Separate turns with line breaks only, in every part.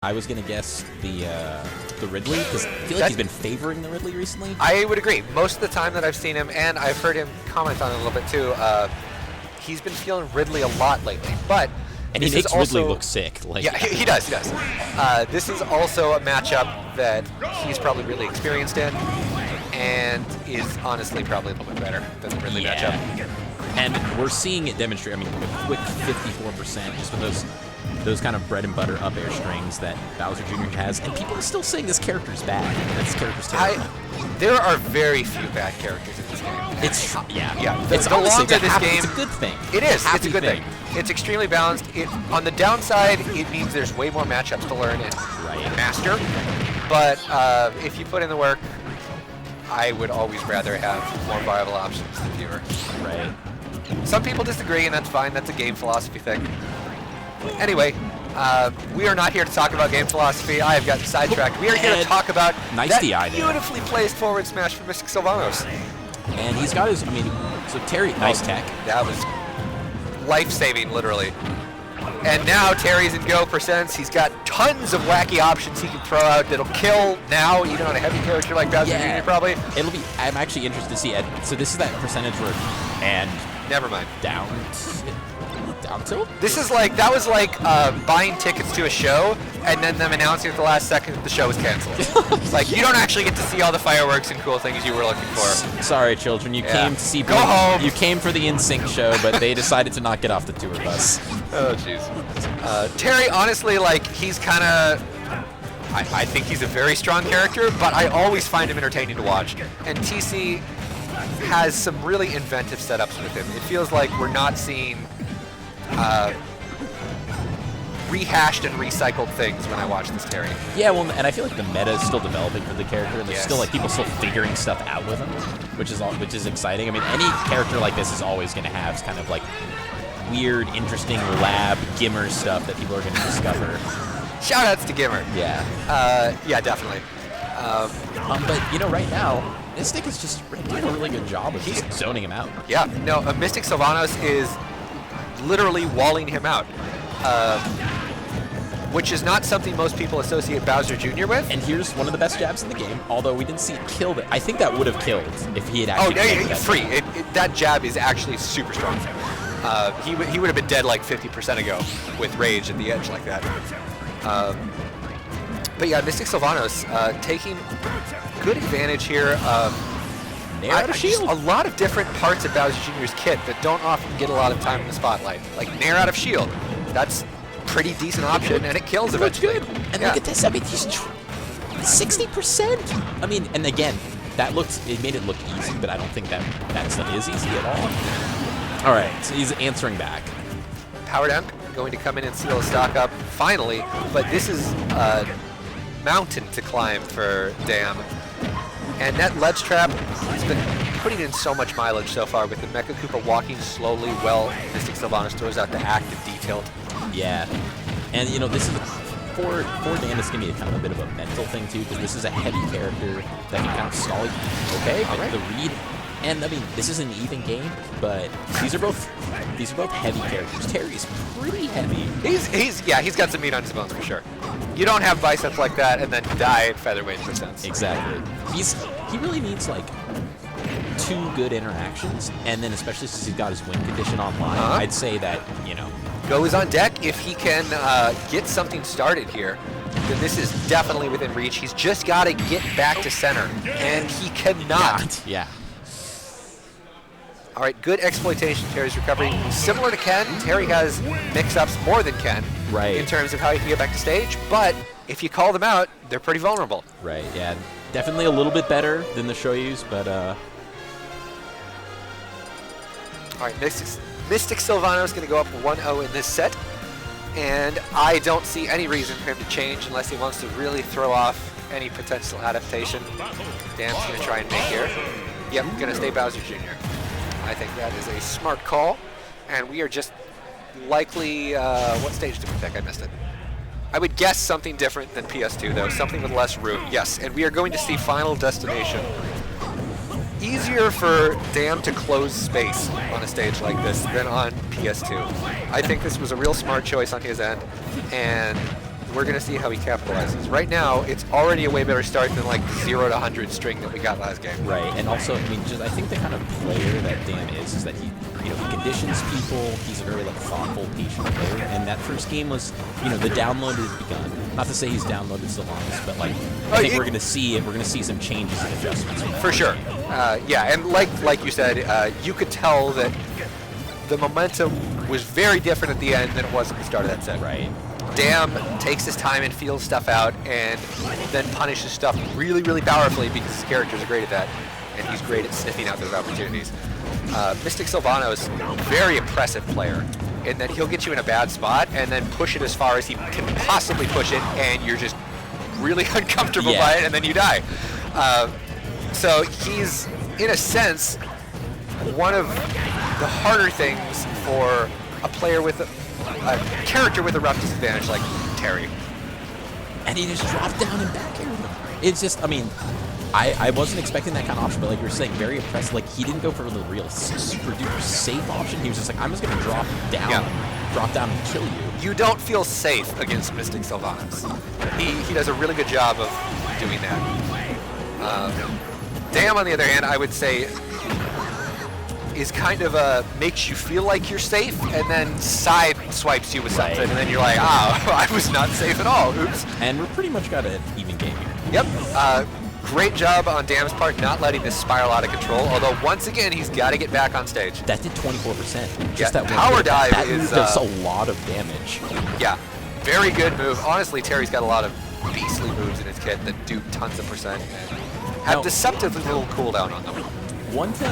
I was gonna guess the Ridley, because I feel like he's been favoring the Ridley recently.
I would agree. Most of the time that I've seen him, and I've heard him comment on it a little bit too, he's been feeling Ridley a lot lately. But
and he makes Ridley look sick. Like,
yeah, he does. He does. This is also a matchup that he's probably really experienced in, and is honestly probably a little bit better than the Ridley matchup.
And we're seeing it demonstrate. I mean, a quick 54% just with those kind of bread and butter up air strings that Bowser Jr. has, and people are still saying this character's bad. This character's terrible.
There are very few bad characters in this game.
It's
yeah.
It's
the longer this game,
it's a good thing.
It is. It's a good thing. It's extremely balanced. On the downside, it means there's way more matchups to learn and master. But if you put in the work, I would always rather have more viable options than fewer.
Right.
Some people disagree, and that's fine. That's a game philosophy thing. Anyway, we are not here to talk about game philosophy. I have gotten sidetracked. We are here to talk about that beautifully placed forward smash from Mystic Sylvanos.
And he's got his, so Terry, nice tech.
That was life-saving, literally. And now Terry's in go %. He's got tons of wacky options he can throw out that'll kill now, even on a heavy character like Bowser Jr. probably.
It'll be, I'm actually interested to see it. So this is that percentage where, and
never mind.
Down tilt?
This is like, that was like buying tickets to a show and then them announcing at the last second that the show was canceled. Like, you don't actually get to see all the fireworks and cool things you were looking for.
Sorry, children, you came to see.
Go home.
You came for the NSYNC show, but they decided to not get off the tour bus.
Oh, jeez. Terry, honestly, like, he's kind of. I think he's a very strong character, but I always find him entertaining to watch. And TC has some really inventive setups with him. It feels like we're not seeing rehashed and recycled things when I watch this Terry.
Yeah, well, and I feel like the meta is still developing for the character, and there's still like people still figuring stuff out with him, which is exciting. I mean, any character like this is always going to have kind of like weird, interesting lab Gimmer stuff that people are going to discover.
Shoutouts to Gimmer.
Yeah.
Yeah, definitely.
But right now, Mystic is just doing a really good job of just zoning him out.
Yeah. No, Mystic Sylvanos is literally walling him out, which is not something most people associate Bowser Jr. with.
And here's one of the best jabs in the game, although we didn't see it kill it. I think that would have killed if he had actually
free. That jab is actually super strong. He would have been dead like 50% ago with rage at the edge like that. But yeah, Mystic Sylvanos taking good advantage here.
Nair out of shield.
A lot of different parts of Bowser Jr.'s kit that don't often get a lot of time in the spotlight. Like Nair out of shield. That's a pretty decent option, and it kills eventually.
Good. And look at this. I mean, he's 60%. I mean, and again, it made it look easy, but I don't think that stuff is easy at all. All right, so he's answering back.
Power down, going to come in and seal a stock up finally, but this is a mountain to climb for Dam. And that ledge trap has been putting in so much mileage so far with the Mecha Koopa walking slowly while Mystic Sylvanos throws out the active detailed.
Yeah, and this is for Dan, this can be kind of a bit of a mental thing too, because this is a heavy character that can kind of stall you. Okay, all right. The read. And I mean, this is an even game, but these are both heavy characters. Terry's pretty heavy.
He's got some meat on his bones for sure. You don't have biceps like that and then die at featherweight %.
Exactly. He really needs like 2 good interactions, and then especially since he's got his win condition online, I'd say that
Go is on deck. If he can get something started here, then this is definitely within reach. He's just got to get back to center, and he cannot.
Yeah.
All right, good exploitation, Terry's recovery. Similar to Ken, Terry has mix-ups more than Ken in terms of how he can get back to stage, but if you call them out, they're pretty vulnerable.
Right, yeah. Definitely a little bit better than the Shoyus, but... All
right, Mystic Sylvanos is going to go up 1-0 in this set, and I don't see any reason for him to change unless he wants to really throw off any potential adaptation. Dan's going to try and make here. Yep, going to stay Bowser Jr. I think that is a smart call, and we are just likely, what stage did we pick? I missed it. I would guess something different than PS2 though, something with less room. Yes, and we are going to see Final Destination. Easier for Dam to close space on a stage like this than on PS2. I think this was a real smart choice on his end, and we're going to see how he capitalizes. Right now, it's already a way better start than like 0 to 100 string that we got last game.
Right, and also, I mean, just I think the kind of player that Dan is that he, you know, he conditions people. He's a very like thoughtful, patient player. And that first game was, you know, the download has begun. Not to say he's downloaded Sylvanos, but like I think we're going to see it. We're going to see some changes and adjustments.
For sure. Yeah, and like you said, you could tell that the momentum was very different at the end than it was at the start of that set.
Right.
Dam takes his time and feels stuff out, and then punishes stuff really, really powerfully because his characters are great at that, and he's great at sniffing out those opportunities. Mystic Sylvanos, very impressive player, in that he'll get you in a bad spot and then push it as far as he can possibly push it, and you're just really uncomfortable by it, and then you die. So he's, in a sense, one of the harder things for a player with a character with a rough disadvantage like Terry.
And he just dropped down and back aired him. It's just, I mean, I wasn't expecting that kind of option, but like you were saying, very impressive. Like, he didn't go for the real super duper safe option. He was just like, I'm just going to drop down and kill you.
You don't feel safe against Mystic Sylvanos. He does a really good job of doing that. Dam, on the other hand, I would say, is kind of makes you feel like you're safe, and then side swipes you with something, and then you're like, I was not safe at all. Oops.
And we're pretty much got an even game here.
Yep. Great job on Dam's part not letting this spiral out of control, although once again, he's got to get back on stage.
That did 24%. Just
Yeah,
that
power dive
that
is
does a lot of damage.
Yeah, very good move. Honestly, Terry's got a lot of beastly moves in his kit that do tons of percent and have deceptively little cooldown on them.
One thing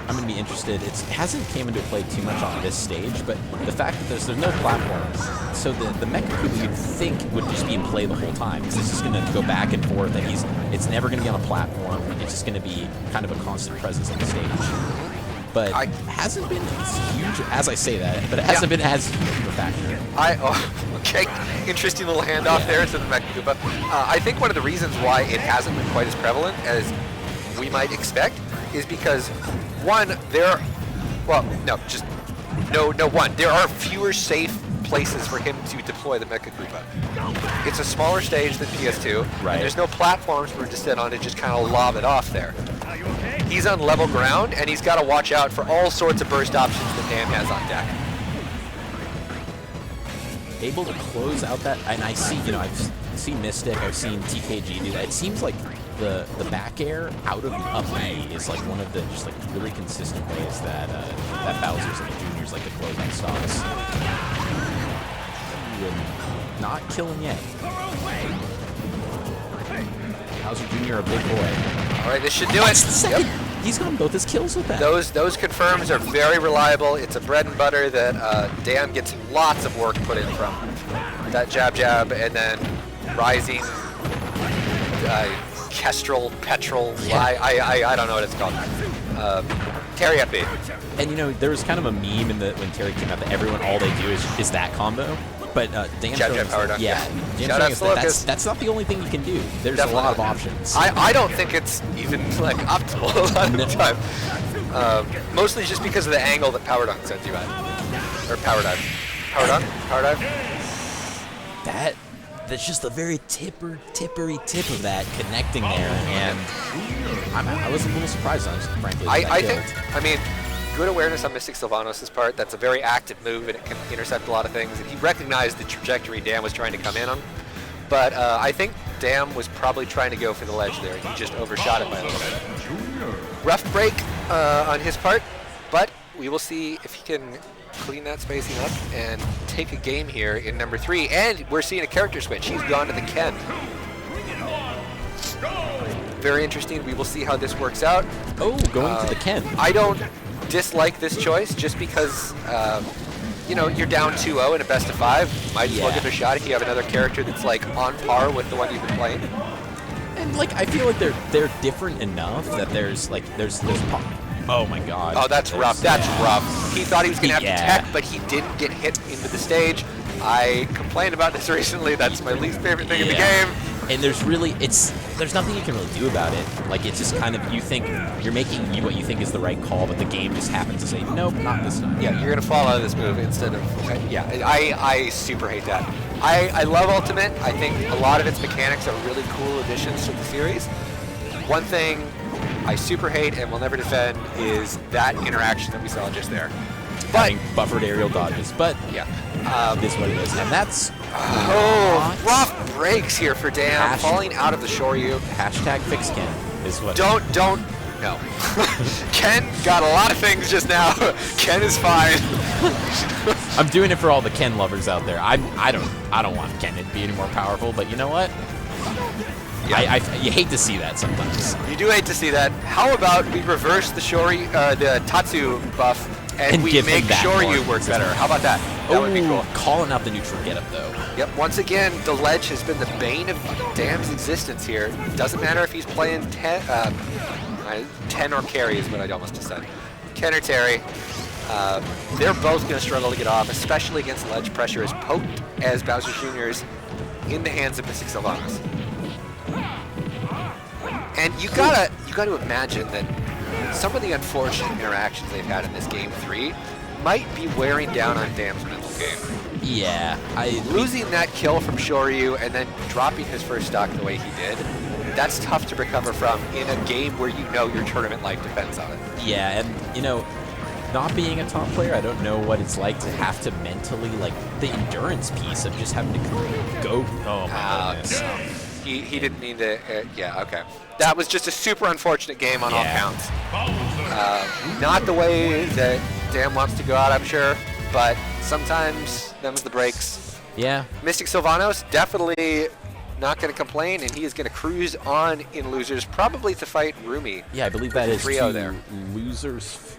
I'm going to be interested, it hasn't came into play too much on this stage, but the fact that there's no platforms, so the Mecha Koopa you'd think would just be in play the whole time, because it's just going to go back and forth, and it's never going to be on a platform, it's just going to be kind of a constant presence on the stage. But it hasn't been as huge, as I say that, but it hasn't been as huge of a factor.
Okay, interesting little handoff there to the Mecha Koopa. I think one of the reasons why it hasn't been quite as prevalent as we might expect is because, one, there are fewer safe places for him to deploy the Mecha Koopa. It's a smaller stage than PS2, and there's no platforms for him to sit on and just kind of lob it off there. He's on level ground, and he's got to watch out for all sorts of burst options that Dam has on deck.
Able to close out that, and I see, you know, I've seen Mystic, I've seen TKG do that. It seems like the back air out of the up B is like one of the just like really consistent ways that that Bowser's and the Juniors like to close out stocks. Not killing yet. Bowser Jr. a big boy.
All right, this should do it.
Yep. He's gotten both his kills with that.
Those confirms are very reliable. It's a bread and butter that Dam gets lots of work put in from. That jab, and then rising, kestrel, petrol, I don't know what it's called. Terry up B.
And you know, there was kind of a meme in when Terry came out that everyone, all they do is that combo. But Dan's
jab, power dunk.
Shout out that's not the only thing you can do. There's a lot of options.
I don't think it's even like optimal a lot of the time. Mostly just because of the angle that power dunk sends you at, or power dive. Power dunk, power dive.
That's just the very tippery tip of that connecting there, and I was a little surprised, honestly, frankly.
I mean, good awareness on Mystic Sylvanos' part. That's a very active move, and it can intercept a lot of things. And he recognized the trajectory Dam was trying to come in on. But I think Dam was probably trying to go for the ledge there, and he just overshot it by a little bit. Rough break on his part, but we will see if he can clean that spacing up and take a game here in number 3. And we're seeing a character switch. He's gone to the Ken. Very interesting. We will see how this works out.
Oh, going to the Ken.
I don't dislike this choice just because, you know, you're down 2-0 in a best of 5. Might as well give it a shot if you have another character that's like on par with the one you've been playing.
And like, I feel like they're different enough that there's oh my god.
Oh, that's rough. That's rough. He thought he was going to have to tech, but he didn't get hit into the stage. I complained about this recently. That's my least favorite thing in the game.
And there's nothing you can really do about it. Like, it's just kind of, you think you're making what you think is the right call, but the game just happens to say, nope, not this time.
Yeah, you're going to fall out of this move instead of, I super hate that. I love Ultimate. I think a lot of its mechanics are really cool additions to the series. One thing I super hate and will never defend is that interaction that we saw just there. But
Having buffered aerial dodges, but
yeah,
it is what it is, and that's
rough breaks here for Dan, falling out of the Shoryu.
hashtag fix Ken is what.
Don't. No. Ken got a lot of things just now. Ken is fine.
I'm doing it for all the Ken lovers out there. I don't want Ken to be any more powerful, but you know what?
Yeah.
You hate to see that sometimes.
You do hate to see that. How about we reverse the the Tatsu buff and we
give him
make
that
Shoryu
more
work better? How about that? That would be cool.
Calling out the neutral get up though.
Yep, once again, the ledge has been the bane of Dam's existence here. Doesn't matter if he's playing 10 or carry is what I almost just said. Ken or Terry, they're both going to struggle to get off, especially against ledge pressure as potent as Bowser Jr. is in the hands of Mystic Sylvanos. And you gotta imagine that some of the unfortunate interactions they've had in this game 3 might be wearing down on Dam's mental game.
Yeah,
Losing that kill from Shoryu and then dropping his first stock the way he did, that's tough to recover from in a game where you know your tournament life depends on it.
Yeah, and you know, not being a top player, I don't know what it's like to have to mentally, like, the endurance piece of just having to go. Oh my goodness.
No. He didn't mean to. Yeah, okay. That was just a super unfortunate game on all counts. Not the way that Dan wants to go out, I'm sure, but sometimes them's the breaks.
Yeah.
Mystic Sylvanos definitely not going to complain, and he is going to cruise on in losers, probably to fight Rumi.
Yeah, I believe that is
Rio there.
losers